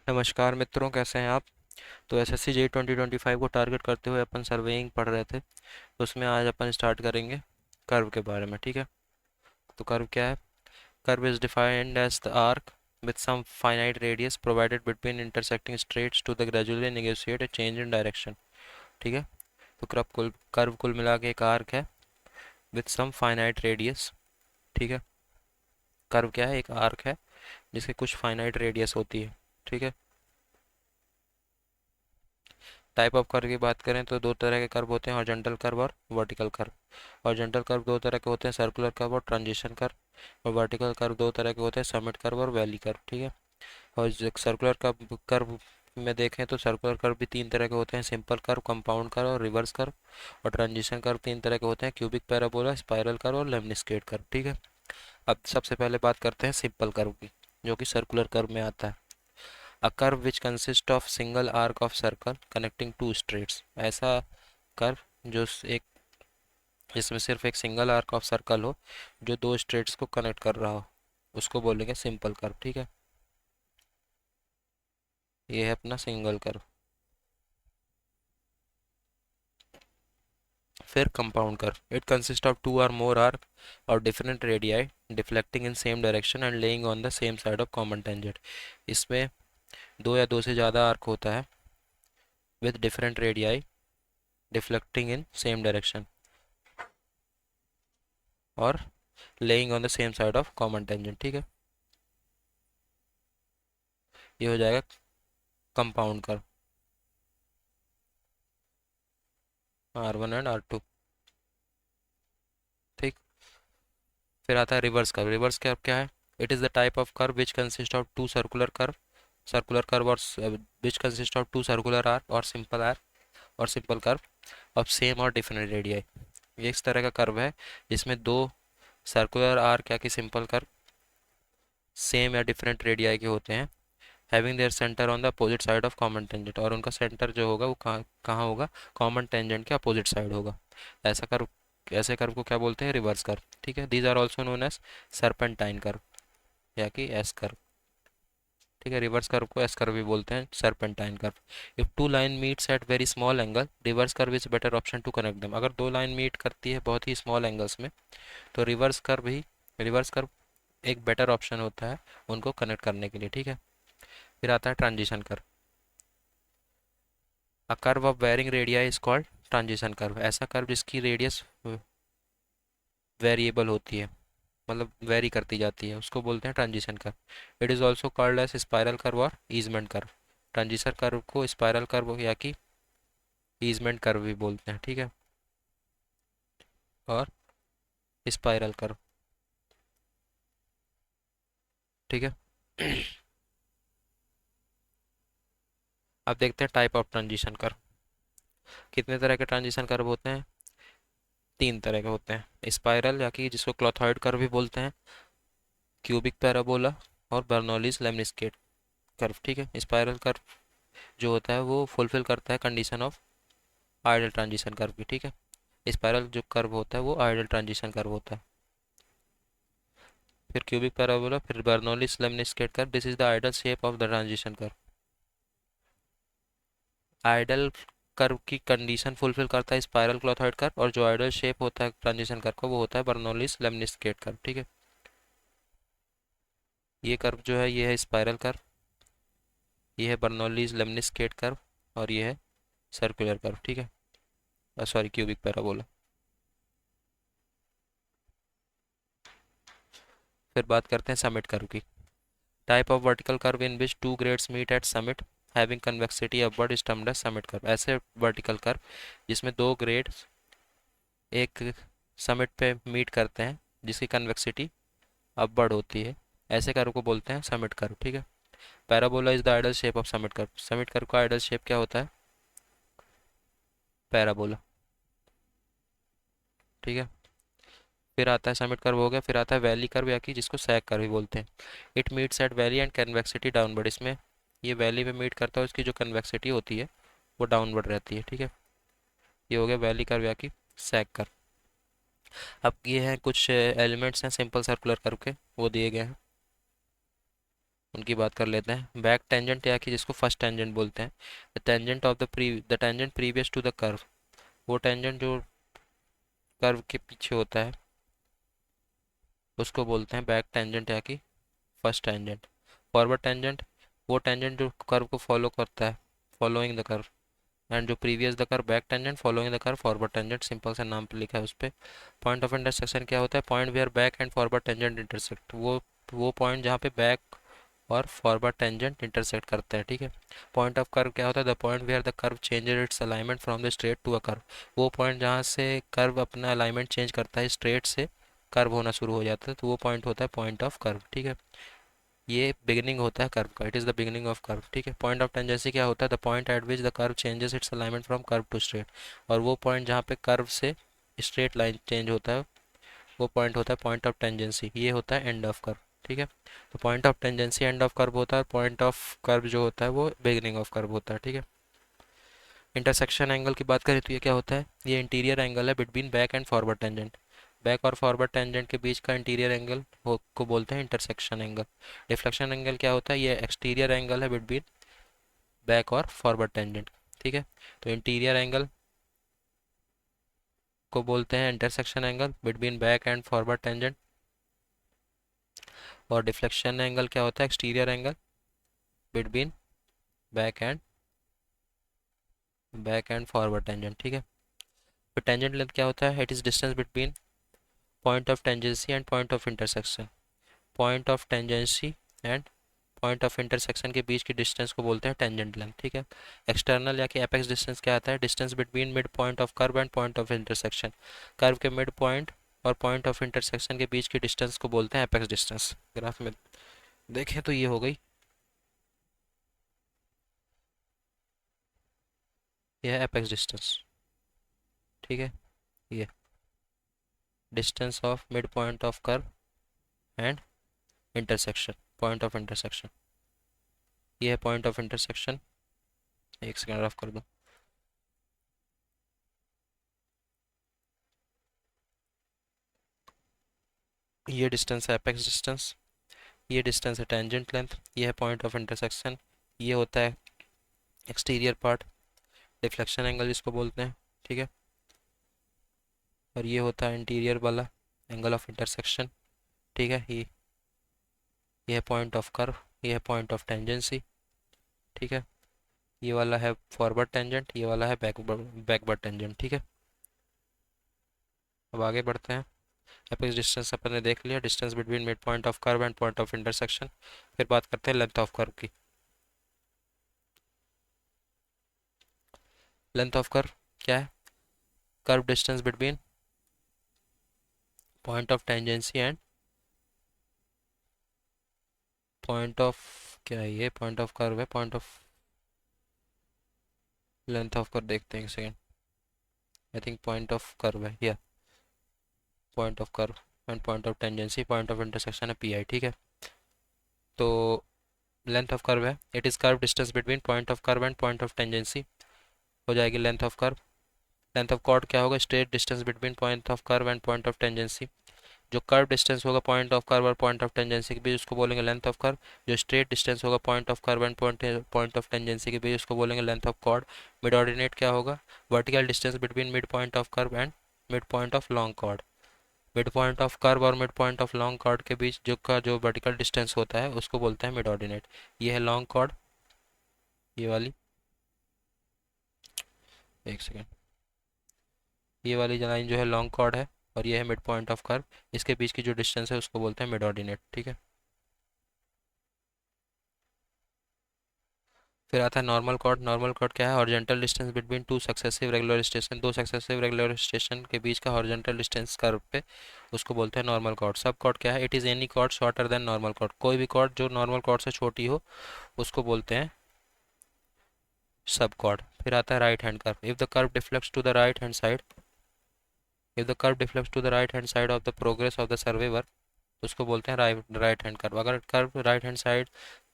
नमस्कार मित्रों, कैसे हैं आप। तो एसएससी जेई 2025 को टारगेट करते हुए अपन सर्वेइंग पढ़ रहे थे। तो उसमें आज अपन स्टार्ट करेंगे कर्व के बारे में। ठीक है। तो कर्व क्या है? Curve is defined as the arc with some finite radius provided between intersecting straights to the gradually negotiate a change in direction। ठीक है। तो कर्व कुल मिला के एक आर्क है with some finite radius। ठीक है। कर्व क्या है? एक आर्क है जिसके कुछ फाइनाइट रेडियस होती है। ठीक है। टाइप ऑफ कर्व की बात करें तो दो तरह के कर्व होते हैं, हॉरिजॉन्टल कर्व और वर्टिकल कर्व। हॉरिजॉन्टल कर्व दो तरह के होते हैं, सर्कुलर कर्व और ट्रांजिशन कर्व। और वर्टिकल कर्व दो तरह के होते हैं, समिट कर्व और वैली कर्व। ठीक है। और सर्कुलर कर्व में देखें तो सर्कुलर कर्व भी तीन तरह के होते हैं, सिंपल कर्व, कंपाउंड कर्व और रिवर्स कर्व। और ट्रांजिशन कर्व तीन तरह के होते हैं, क्यूबिक पैराबोला, स्पाइरल कर्व और लेमनिस्केट कर्व। ठीक है। अब सबसे पहले बात करते हैं सिंपल कर्व की, जो कि सर्कुलर कर्व में आता है। A curve which consists of single arc of circle connecting two straights। ऐसा कर्व एक जिसमें सिर्फ एक सिंगल आर्क ऑफ सर्कल हो जो दो स्ट्रेट्स को कनेक्ट कर रहा हो, उसको बोलेंगे सिंपल कर्व। ठीक है। ये है अपना सिंगल कर्व। फिर compound curve, it consist of two or more arc और different radii deflecting in same direction and lying on the same side of common tangent. इसमें दो या दो से ज़्यादा आर्क होता है with different radii deflecting in same direction और lying on the same side of common tangent. ठीक है। ये हो जाएगा compound curve, R1 and R2। ठीक। फिर आता है रिवर्स कर्व। रिवर्स कर्व क्या है? It is the type of curve which consist of two circular curve or which consist of two circular arc or simple curve of same or different radii. ये इस तरह का curve है जिसमें दो circular arc या कि सिंपल कर्व सेम या डिफरेंट रेडियाई के होते हैं, having their centre on the opposite side of common tangent. और उनका सेंटर जो होगा वो कहाँ कहाँ होगा? कॉमन टेंजेंट के अपोजिट साइड होगा। ऐसा कर्व ऐसे कर्व को क्या बोलते हैं? Reverse curve. ठीक है। These are also known as serpentine curve या कि एस कर्व। ठीक है। रिवर्स कर्व को एस कर्व भी बोलते हैं, serpentine curve. If two line meets at very small angle, reverse curve is better option to connect them. अगर दो लाइन मीट करती है बहुत ही स्मॉल एंगल्स में, तो रिवर्स कर्व एक बेटर ऑप्शन होता है उनको कनेक्ट करने के लिए। ठीक है। फिर आता है transition curve. A curve of varying radii is called transition curve. ऐसा कर्व जिसकी रेडियस वेरिएबल होती है, मतलब वेरी करती जाती है, उसको बोलते हैं transition curve. It is also called as spiral curve और ईजमेंट कर्व। ट्रांजिशन कर्व को स्पाइरल कर्व या कि ईजमेंट कर्व भी बोलते हैं। ठीक है। और स्पाइरल कर्व। ठीक है। अब देखते हैं टाइप ऑफ ट्रांजिशन कर्व। कितने तरह के ट्रांजिशन कर्व होते हैं? तीन तरह के होते हैं, स्पाइरल या कि जिसको क्लॉथॉइड कर्व भी बोलते हैं, क्यूबिक पैराबोला और बर्नौलीज लेमनिस्केट कर्व। ठीक है। स्पाइरल कर्व जो होता है वो फुलफिल करता है condition of ideal transition curve की। ठीक है। स्पाइरल जो कर्व होता है वो आइडियल ट्रांजिशन कर्व होता है। फिर क्यूबिक पैराबोला, फिर Bernoulli's lemniscate curve. This is the ideal shape of the transition curve. Ideal curve की कंडीशन फुलफिल करता है स्पाइरल क्लॉथॉइड कर्व, और जो आइडियल शेप होता है ट्रांजिशन कर्व का वो होता है बर्नौलीज लेमनिस्केट कर्व। ठीक है। ये कर्व जो है ये है स्पाइरल कर्व, ये है बर्नौलीज लेमनिस्केट कर्व, और ये है सर्कुलर कर्व। ठीक है। Sorry, cubic parabola. फिर बात करते हैं समिट कर्व की। Type of vertical curve in which two grades meet at summit having convexity upward is termed as summit curve. ऐसे वर्टिकल कर्व जिसमें दो ग्रेड एक समिट पे मीट करते हैं जिसकी कन्वेक्सिटी अपवर्ड होती है, ऐसे कर्व को बोलते हैं समिट कर्व। ठीक है। Parabola is the ideal shape of summit curve. Summit curve का आइडल शेप क्या होता है? पैराबोला। ठीक है। फिर आता है समिट कर्व हो गया, फिर आता है वैली कर्व या कि जिसको सैग कर्व भी बोलते हैं। It meets eight valley and convexity downward. इसमें ये वैली पे मीट करता है, उसकी जो कन्वेक्सिटी होती है वो डाउनवर्ड रहती है। ठीक है। ये हो गया वैली कर्व या कि सैग कर्व। अब ये हैं कुछ एलिमेंट्स हैं सिंपल सर्कुलर कर्व के, वो दिए गए हैं। उनकी बात कर लेते हैं। बैक टेंजेंट या कि जिसको फर्स्ट टेंजेंट बोलते हैं, the tangent previous to the curve, वो टेंजेंट जो कर्व के पीछे होता है उसको बोलते हैं बैक टेंजेंट या कि फर्स्ट टेंजेंट। फॉरवर्ड टेंजेंट वो टेंजेंट जो कर्व को फॉलो करता है, फॉलोइंग द कर्व। एंड जो previous the curve back tangent, following the curve forward tangent. Simple सा नाम पे लिखा है उस पर। पॉइंट ऑफ इंटरसेक्शन क्या होता है? Point where back and forward tangent intersect, वो पॉइंट जहाँ पे बैक और फॉरवर्ड टेंजेंट इंटरसेक्ट करते हैं, ठीक है। पॉइंट ऑफ कर्व क्या होता है? The point where the curve changes its alignment from the straight to a curve, वो पॉइंट जहाँ से कर्व अपना अलाइनमेंट चेंज करता है, स्ट्रेट से कर्व होना शुरू हो जाता है, तो वो पॉइंट होता है पॉइंट ऑफ कर्व, ठीक है। ये बिगिनिंग होता है कर्व का, it is the beginning of curve, ठीक है। पॉइंट ऑफ टेंजेंसी क्या होता है? The point at which the curve changes its alignment from curve to straight, और वो पॉइंट जहाँ पे कर्व से स्ट्रेट लाइन चेंज होता है वो पॉइंट होता है पॉइंट ऑफ टेंजेंसी। ये होता है एंड ऑफ कर्व, ठीक है। तो point of tangency end of curve होता है, पॉइंट ऑफ कर्व जो होता है वो बिगिनिंग ऑफ कर्व होता है, ठीक है। इंटरसेक्शन एंगल की बात करें तो ये क्या होता है? ये इंटीरियर एंगल है between back and forward tangent, back और फॉरवर्ड टेंजेंट के बीच का इंटीरियर एंगल को बोलते हैं इंटरसेक्शन एंगल। डिफ्लेक्शन एंगल क्या होता है? ये एक्सटीरियर एंगल है बिटवीन बैक और फॉरवर्ड टेंजेंट, ठीक है। तो इंटीरियर एंगल को बोलते हैं intersection angle between back and forward tangent, और डिफ्लेक्शन एंगल क्या होता है? Exterior angle between back and forward tangent, ठीक है। तो टेंजेंट लेंथ क्या होता है? It is distance between point of tangency and point of intersection, point of tangency and point of intersection के बीच की डिस्टेंस को बोलते हैं टेंजेंट लेंथ, ठीक है। एक्सटर्नल या कि एपेक्स डिस्टेंस क्या आता है? Distance between mid point of curve and point of intersection, curve के मिड पॉइंट और पॉइंट ऑफ इंटरसेक्शन के बीच की डिस्टेंस को बोलते हैं एपेक्स डिस्टेंस। ग्राफ में देखें तो ये हो गई, यह है एपेक्स डिस्टेंस, ठीक है। ये distance of mid point of curve and intersection, point of intersection, ये है पॉइंट ऑफ इंटरसेक्शन। एक सेकेंड रफ कर दो। ये डिस्टेंस है एपेक्स डिस्टेंस, ये डिस्टेंस है टेंजेंट लेंथ, ये है पॉइंट ऑफ इंटरसेक्शन, ये होता है एक्सटीरियर पार्ट, डिफ्लेक्शन एंगल जिसको बोलते हैं, ठीक है। और ये होता है इंटीरियर वाला एंगल ऑफ इंटरसेक्शन, ठीक है। ये है पॉइंट ऑफ कर्व, ये है पॉइंट ऑफ टेंजेंसी, ठीक है। ये वाला है फॉरवर्ड टेंजेंट, ये वाला है बैकवर्ड टेंजेंट, ठीक है। अब आगे बढ़ते हैं। एपेक्स डिस्टेंस अपन ने देख लिया, distance between mid point of curve and point of intersection. फिर बात करते हैं लेंथ ऑफ कर्व की। लेंथ ऑफ कर्व क्या है? Curve distance between point of tangency and point of, क्या है ये? पॉइंट ऑफ कर्व है, point of length of curve देखते हैं एक second. I think point of curve है, या point of curve and point of tangency, point of intersection है पी आई, ठीक है। तो लेंथ ऑफ कर्व है, it is curve distance between point of curve and point of tangency, हो जाएगी length of curve. Length of chord क्या होगा? Straight distance between point of curve and point of tangency. जो curve distance होगा point of curve और point of tangency के बीच उसको बोलेंगे लेंथ ऑफ कर्व। जो स्ट्रेट डिस्टेंस होगा point of curve and point of tangency के बीच उसको बोलेंगे length of chord. Mid ordinate क्या होगा? Vertical distance between mid point of curve and mid point of long chord. Mid point of curve और mid point of long chord के बीच जो वर्टिकल डिस्टेंस होता है उसको बोलते हैं मिड ऑर्डिनेट। ये है लॉन्ग कॉर्ड, ये वाली, एक सेकेंड, ये वाली लाइन जो है लॉन्ग कॉर्ड है, और ये है मिड पॉइंट ऑफ कर्व। इसके बीच की जो डिस्टेंस है उसको बोलते हैं मिड ऑर्डिनेट, ठीक है। फिर आता है नॉर्मल कॉर्ड। नॉर्मल कॉर्ड क्या है? Horizontal distance between two successive regular station, दो सक्सेसिव रेगुलर स्टेशन के बीच का हॉरिजॉन्टल डिस्टेंस कर्व पे उसको बोलते हैं नॉर्मल कॉर्ड। सब कॉर्ड क्या है? It is any chord shorter than normal chord, कोई भी कॉर्ड जो नॉर्मल कॉर्ड से छोटी हो उसको बोलते हैं सब कॉर्ड। फिर आता है right hand curve. If the curve deflects to the right hand side, if the curve deflects to the right hand side of the progress of the surveyor, उसको बोलते हैं राइट हैंड कर्व। अगर curve right hand side,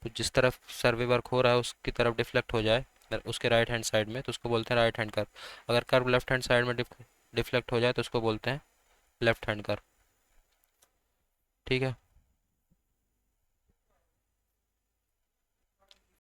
तो जिस तरफ सर्वे work हो रहा है उसकी तरफ डिफ्लेक्ट हो जाए उसके राइट हैंड साइड में, तो उसको बोलते हैं राइट हैंड कर्व। अगर कर्व लेफ्ट हैंड साइड में डिफ्लेक्ट हो जाए तो उसको बोलते हैं लेफ्ट हैंड कर्व, ठीक है।